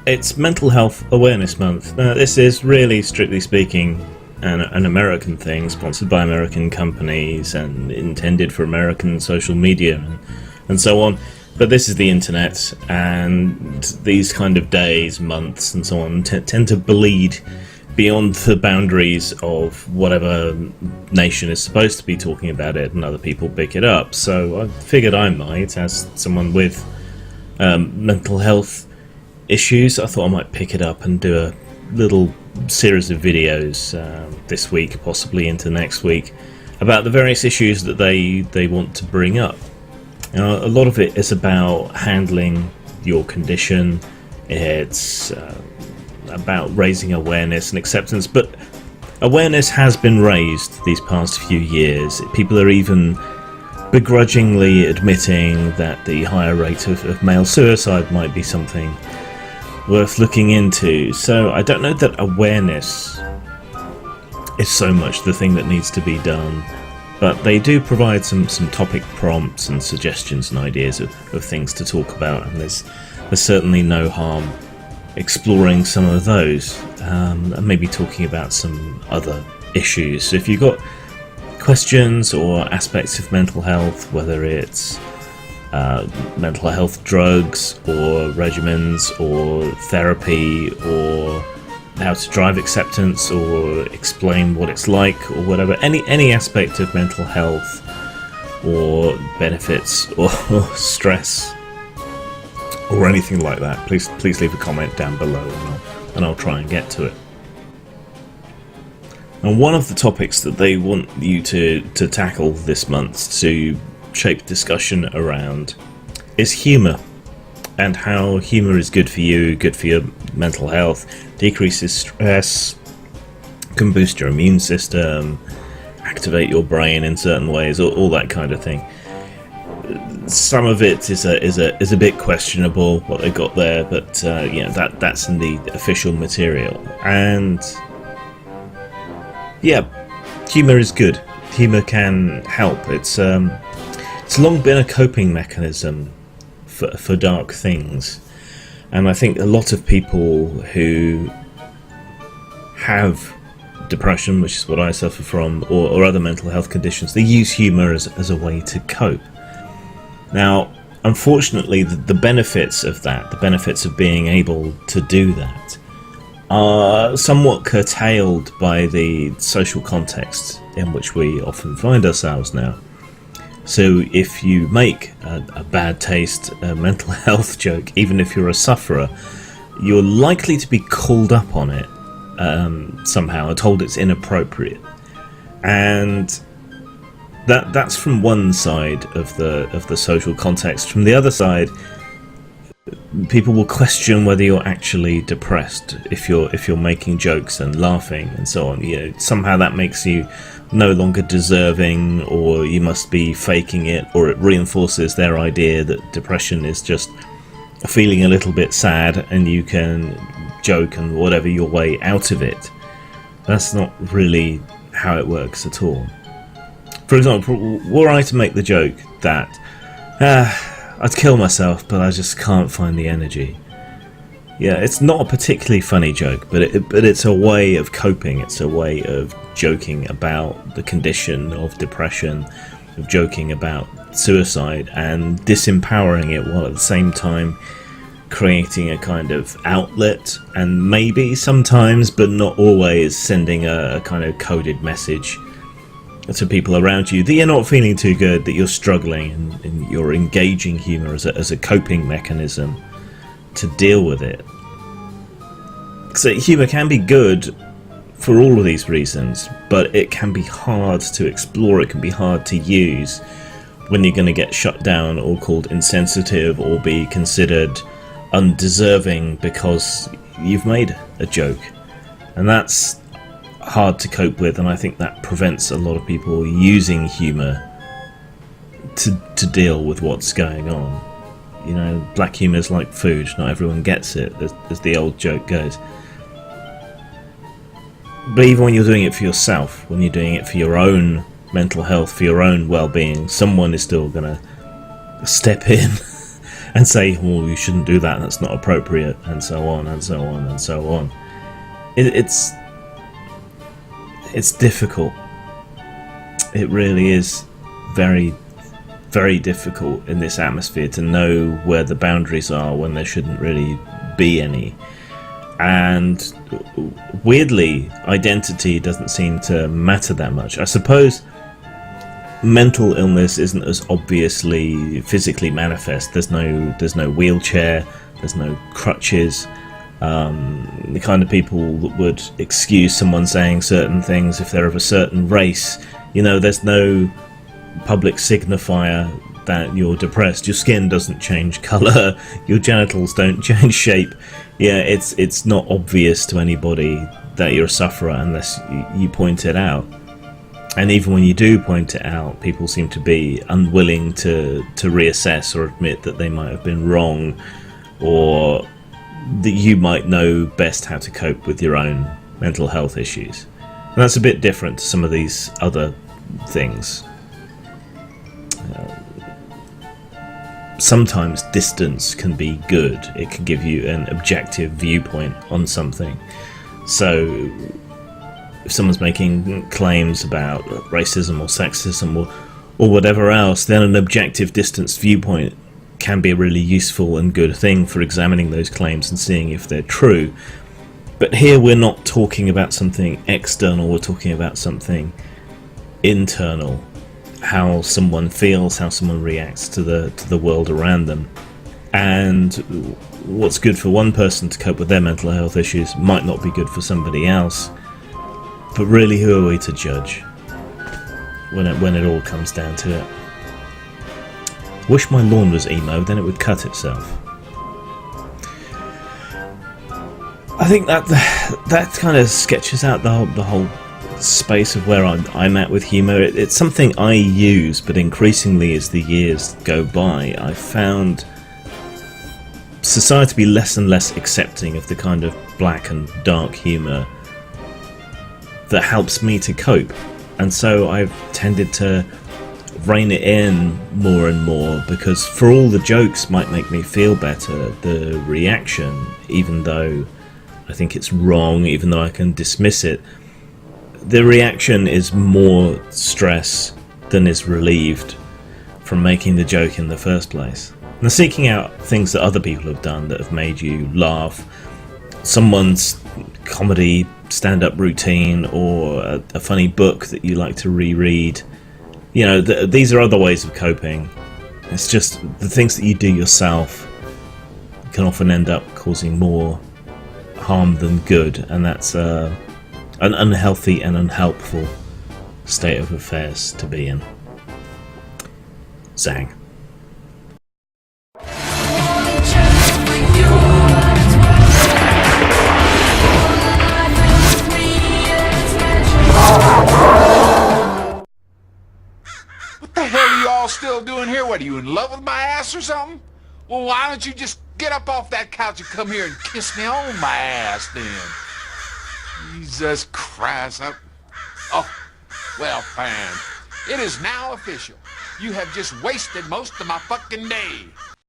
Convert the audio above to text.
It's Mental Health Awareness Month. Now, this is really, strictly speaking, an American thing, sponsored by American companies and intended for American social media and so on. But this is the internet, and these kind of days, months, and so on tend to bleed beyond the boundaries of whatever nation is supposed to be talking about it, and other people pick it up. So I figured I might, as someone with mental health issues, I thought I might pick it up and do a little series of videos this week, possibly into next week, about the various issues that they want to bring up. A lot of it is about handling your condition. It's about raising awareness and acceptance, but awareness has been raised these past few years. People are even begrudgingly admitting that the higher rate of male suicide might be something worth looking into. So I don't know that awareness is so much the thing that needs to be done, but they do provide some topic prompts and suggestions and ideas of things to talk about, and there's certainly no harm exploring some of those, and maybe talking about some other issues. So if you've got questions or aspects of mental health, whether it's mental health drugs or regimens or therapy or how to drive acceptance or explain what it's like or whatever, any aspect of mental health or benefits or stress or anything like that, please leave a comment down below, and I'll try and get to it. And one of the topics that they want you to tackle this month, to shape discussion around, is humour, and how humour is good for you, good for your mental health, decreases stress, can boost your immune system, activate your brain in certain ways, all that kind of thing. Some of it is a bit questionable what they got there, but that's in the official material. And yeah, humour is good. Humour can help. It's long been a coping mechanism for dark things, and I think a lot of people who have depression, which is what I suffer from, or other mental health conditions, they use humour as a way to cope. Now, unfortunately, the benefits of that, the benefits of being able to do that, are somewhat curtailed by the social context in which we often find ourselves now. So if you make a bad taste mental health joke, even if you're a sufferer, you're likely to be called up on it somehow, or told it's inappropriate. And that's from one side of the social context. From the other side, people will question whether you're actually depressed if you're making jokes and laughing and so on. Somehow that makes you no longer deserving, or you must be faking it, or it reinforces their idea that depression is just feeling a little bit sad and you can joke and whatever your way out of it. That's not really how it works at all. For example, were I to make the joke that I'd kill myself, but I just can't find the energy. Yeah, it's not a particularly funny joke, but it's a way of coping. It's a way of joking about the condition of depression, of joking about suicide and disempowering it, while at the same time creating a kind of outlet, and maybe sometimes, but not always, sending a kind of coded message to people around you that you're not feeling too good, that you're struggling, and you're engaging humour as a coping mechanism to deal with it. So humour can be good for all of these reasons, but it can be hard to explore, it can be hard to use when you're going to get shut down or called insensitive or be considered undeserving because you've made a joke. And that's hard to cope with, and I think that prevents a lot of people using humour to deal with what's going on. Black humour is like food, not everyone gets it, as the old joke goes. But even when you're doing it for yourself, when you're doing it for your own mental health, for your own well-being, someone is still going to step in and say, well, you shouldn't do that, that's not appropriate, and so on and so on and so on. It's difficult. It really is very, very difficult in this atmosphere to know where the boundaries are when there shouldn't really be any. And weirdly, identity doesn't seem to matter that much. I suppose mental illness isn't as obviously physically manifest. There's no wheelchair, there's no crutches. The kind of people that would excuse someone saying certain things if they're of a certain race. There's no public signifier that you're depressed. Your skin doesn't change colour, your genitals don't change shape. Yeah, it's not obvious to anybody that you're a sufferer unless you point it out. And even when you do point it out, people seem to be unwilling to reassess or admit that they might have been wrong, or that you might know best how to cope with your own mental health issues. And that's a bit different to some of these other things. Sometimes distance can be good. It can give you an objective viewpoint on something. So if someone's making claims about racism or sexism or whatever else, then an objective distanced viewpoint can be a really useful and good thing for examining those claims and seeing if they're true. But here we're not talking about something external, we're talking about something internal. How someone feels, how someone reacts to the world around them. And what's good for one person to cope with their mental health issues might not be good for somebody else. But really, who are we to judge when it all comes down to it? Wish my lawn was emo, then it would cut itself. I think that kind of sketches out the whole space of where I'm at with humour. It's something I use, but increasingly as the years go by, I've found society to be less and less accepting of the kind of black and dark humour that helps me to cope. And so I've tended to rein it in more and more, because for all the jokes might make me feel better, the reaction, even though I think it's wrong, even though I can dismiss it, the reaction is more stress than is relieved from making the joke in the first place. Now, seeking out things that other people have done that have made you laugh, someone's comedy stand-up routine, or a funny book that you like to reread, these are other ways of coping. It's just the things that you do yourself can often end up causing more harm than good, and that's an unhealthy and unhelpful state of affairs to be in. Zang. What the hell are you all still doing here? What, are you in love with my ass or something? Well, why don't you just get up off that couch and come here and kiss me on my ass then? Jesus Christ. Oh, well, fine. It is now official. You have just wasted most of my fucking day.